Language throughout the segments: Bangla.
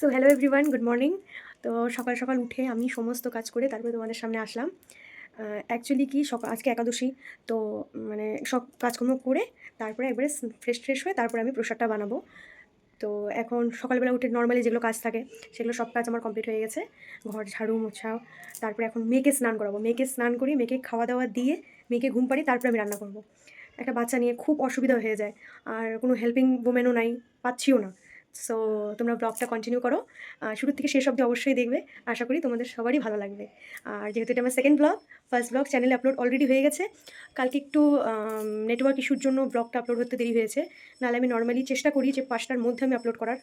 So hello everyone, good morning. তো সকাল সকাল উঠে আমি সমস্ত কাজ করে তারপরে তোমাদের সামনে আসলাম। অ্যাকচুয়ালি কি আজকে একাদশী, তো মানে সব কাজকর্ম করে তারপরে একবারে ফ্রেশ হয়ে তারপরে আমি প্রসাদটা বানাবো। তো এখন সকালবেলা উঠে নর্মালি যেগুলো কাজ থাকে সেগুলো সব কাজ আমার কমপ্লিট হয়ে গেছে। ঘর ঝাড়ু মোছা, তারপরে এখন মেয়েকে স্নান করাবো, মেয়েকে স্নান করি, মেয়েকে খাওয়া দাওয়া দিয়ে মেয়েকে ঘুম পাড়ি, তারপরে আমি রান্না করবো। একটা বাচ্চা নিয়ে খুব অসুবিধা হয়ে যায়, আর কোনো হেল্পিং ওমেনও নাই, পাচ্ছিও না। সো তোমরা ব্লগটা কন্টিনিউ করো, শুরু থেকে শেষ অবধি অবশ্যই দেখবে। আশা করি তোমাদের সবারই ভালো লাগবে। আর যেহেতু এটা আমার সেকেন্ড ব্লগ, ফার্স্ট ব্লগ চ্যানেলে আপলোড অলরেডি হয়ে গেছে। কালকে একটু নেটওয়ার্ক ইস্যুর জন্য ব্লগটা আপলোড হতে দেরি হয়েছে, নাহলে আমি নর্মালি চেষ্টা করি যে 5টার মধ্যে আমি আপলোড করার,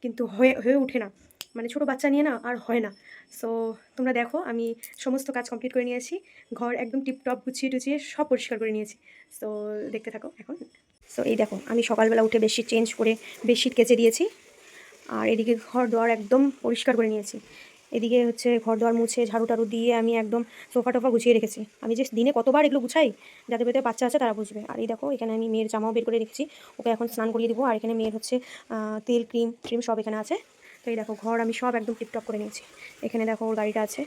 কিন্তু হয়ে ওঠে না, মানে ছোটো বাচ্চা নিয়ে না আর হয় না। সো তোমরা দেখো, আমি সমস্ত কাজ কমপ্লিট করে নিয়েছি, ঘর একদম টিপটপ গুছিয়ে টুছিয়ে সব পরিষ্কার করে নিয়েছি। সো দেখতে থাকো এখন। সো এই দেখো, আমি সকালবেলা উঠে বেডশিট চেঞ্জ করে বেডশিট কেচে দিয়েছি, আর এদিকে ঘর দোয়ার একদম পরিষ্কার করে নিয়েছি। এদিকে হচ্ছে ঘর দোয়ার মুছে ঝাড়ু টাড়ু দিয়ে আমি একদম সোফা টোফা গুছিয়ে রেখেছি। আমি যে দিনে কতবার এগুলো গুছাই, যাদের বাড়িতে বাচ্চা আছে তারা বুঝবে। আর এই দেখো, এখানে আমি মেয়ের জামাও বের করে রেখেছি, ওকে এখন স্নান করিয়ে দেবো। আর এখানে মেয়ের হচ্ছে তেল ক্রিম সব এখানে আছে। তো এই দেখো, ঘর আমি সব একদম টিপটপ করে নিয়েছি। এখানে দেখো ওর গাড়িটা আছে,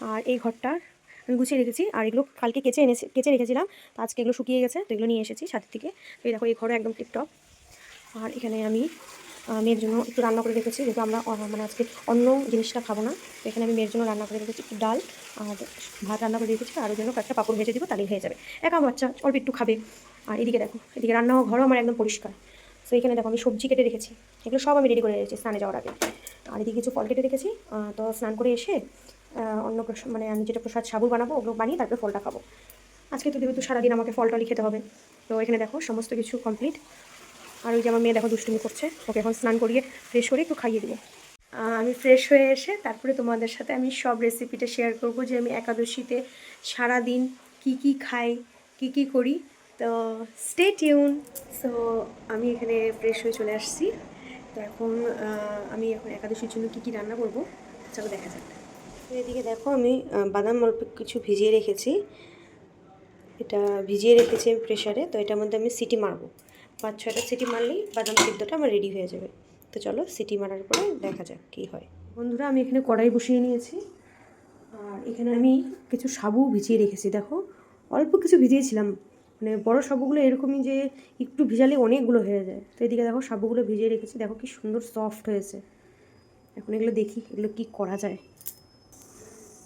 আর এই ঘরটার আমি গুছিয়ে রেখেছি। আর এগুলো কালকে কেচে রেখেছিলাম, তো আজকে এগুলো শুকিয়ে গেছে, তো এগুলো নিয়ে এসেছি ছাদের থেকে। তো এই দেখো, এই ঘরও একদম টিপটপ। আর এখানে আমি মেয়ের জন্য একটু রান্না করে রেখেছি, যেহেতু আমরা মানে আজকে অন্য জিনিসটা খাবো না। তো এখানে আমি মেয়ের জন্য রান্না করে রেখেছি একটু ডাল আর ভাত রান্না করে রেখেছি, আর ওর জন্য কয়েকটা পাপড় ভেজে দিব, তাহলেই হয়ে যাবে। একা বাচ্চা অল্প একটু খাবে। আর এদিকে দেখো, এদিকে রান্না ঘরও আমার একদম পরিষ্কার। তো এখানে দেখো, আমি সবজি কেটে রেখেছি, এগুলো সব আমি রেডি করে রেখেছি স্নানে যাওয়ার আগে। আর এদিকে কিছু ফল কেটে রেখেছি, তো স্নান করে এসে অন্য মানে আমি যেটা প্রসাদ সাবু বানাবো ওগুলো বানিয়ে তারপরে ফলটা খাবো। আজকে তো যেহেতু সারাদিন আমাকে ফল টলই খেতে হবে। তো এখানে দেখো সমস্ত কিছু কমপ্লিট। আর ওই যে আমার মেয়ে দেখো দুষ্টুমি করছে, ওকে এখন স্নান করিয়ে ফ্রেশ করে একটু খাইয়ে দেবো। আমি ফ্রেশ হয়ে এসে তারপরে তোমাদের সাথে আমি সব রেসিপিটা শেয়ার করব, যে আমি একাদশীতে সারাদিন কি খাই, কি করি। তো স্টে টিউন। সো আমি এখানে ফ্রেশ হয়ে চলে আসছি। তো এখন আমি এখন একাদশীর জন্য কী রান্না করব চলো দেখা যাক। তো এদিকে দেখো, আমি বাদাম অল্প কিছু ভিজিয়ে রেখেছি, এটা ভিজিয়ে রেখেছি আমি প্রেশারে। তো এটার মধ্যে আমি সিটি মারবো, 5-6টা সিটি মারলেই বাদাম সিদ্ধটা আমার রেডি হয়ে যাবে। তো চলো সিটি মারার পরে দেখা যাক কী হয়। বন্ধুরা, আমি এখানে কড়াই বসিয়ে নিয়েছি, আর এখানে আমি কিছু সাবু ভিজিয়ে রেখেছি। দেখো, অল্প কিছু ভিজিয়েছিলাম, মানে বড়ো সাবুগুলো এরকমই যে একটু ভিজালে অনেকগুলো হয়ে যায়। তো এদিকে দেখো সাবুগুলো ভিজিয়ে রেখেছি, দেখো কি সুন্দর সফট হয়েছে। এখন এগুলো দেখি এগুলো কি করা যায়।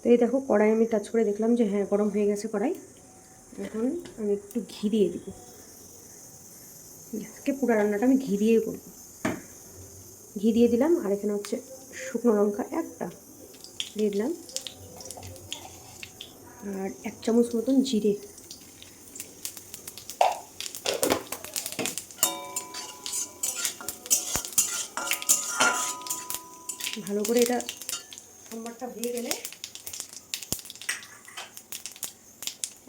তো এই দেখো, কড়াই আমি টাচ করে দেখলাম যে হ্যাঁ গরম হয়ে গেছে কড়াই। এখন আমি একটু ঘি দিয়ে দিব, আজকে পুরো রান্নাটা আমি ঘি দিয়েই করব। ঘি দিয়ে দিলাম, আর এখানে হচ্ছে শুকনো লঙ্কা একটা দিয়ে দিলাম, আর 1 চামচ মতন জিরে। ভালো করে এটা সম্বারটা হয়ে গেলে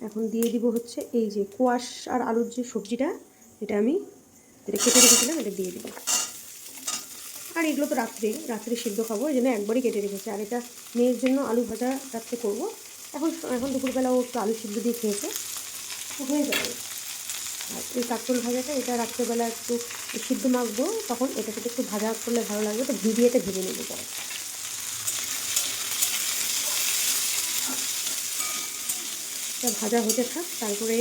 এখন দিয়ে দিব হচ্ছে এই যে কোয়াশ আর আলুর যে সবজিটা, এটা আমি এটা কেটে রেখেছিলাম, এটা দিয়ে দিব। আর এগুলো তো রাত্রে সিদ্ধ খাবো, এই জন্য একবারই কেটে রেখেছি। আর এটা মেয়ের জন্য আলু ভাজা রাত্রে করবো। এখন দুপুরবেলা ও একটু আলু সিদ্ধ দিয়ে খেয়েছে, হয়ে যাবে। আর এই কাঁকরোল ভাজাটা এটা রাত্রেবেলা একটু সিদ্ধ মাখবো, তখন এটা সাথে একটু ভাজা করলে ভালো লাগবে, তো ঘি দিয়ে এটা ভেজে নেবো পরে। এটা ভাজা হতে থাক, তারপরে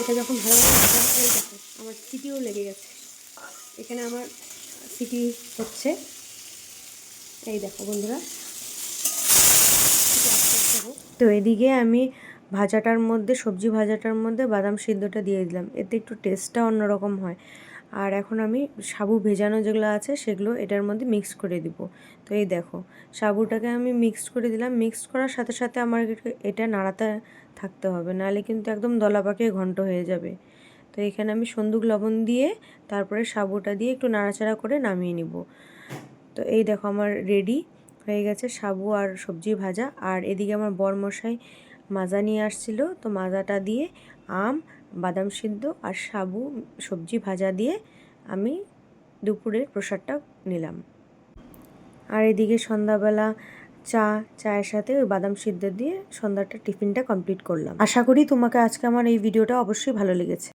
এটা যখন ভালো ভাজা হয়ে গেছে, আমার সিটিও লেগে গেছে। এখানে আমার সিটি হচ্ছে, এই দেখো বন্ধুরা। তো এদিকে আমি সবজি ভাজাটার মধ্যে বাদাম সিদ্ধটা দিয়ে দিলাম, এতে একটু টেস্টটা অন্যরকম হয়। আর এখন আমি সাবু ভেজানো যেগুলো আছে সেগুলো এটার মধ্যে মিক্স করে দিব। তো এই দেখো, সাবুটাকে আমি মিক্স করে দিলাম। মিক্স করার সাথে সাথে আমার এটা নাড়াতে থাকতে হবে, নাহলে কিন্তু একদম দলা পাকিয়ে ঘন্ট হয়ে যাবে। তো এখানে আমি সন্দুক লবণ দিয়ে তারপরে সাবুটা দিয়ে একটু নাড়াচাড়া করে নামিয়ে নিব। তো এই দেখো, আমার রেডি হয়ে গেছে সাবু আর সবজি ভাজা। আর এদিকে আমার বরমশাই মাজা নিয়ে আসছিল, তো মাজাটা দিয়ে আম, বাদাম সিদ্ধ আর সাবু সবজি ভাজা দিয়ে আমি দুপুরের প্রসাদটা নিলাম। আর এদিকে সন্ধ্যাবেলা চায়ের সাথে ওই বাদাম সিদ্ধ দিয়ে সন্ধ্যাটা টিফিনটা কমপ্লিট করলাম। আশা করি তোমাকে আজকে আমার এই ভিডিওটা অবশ্যই ভালো লেগেছে।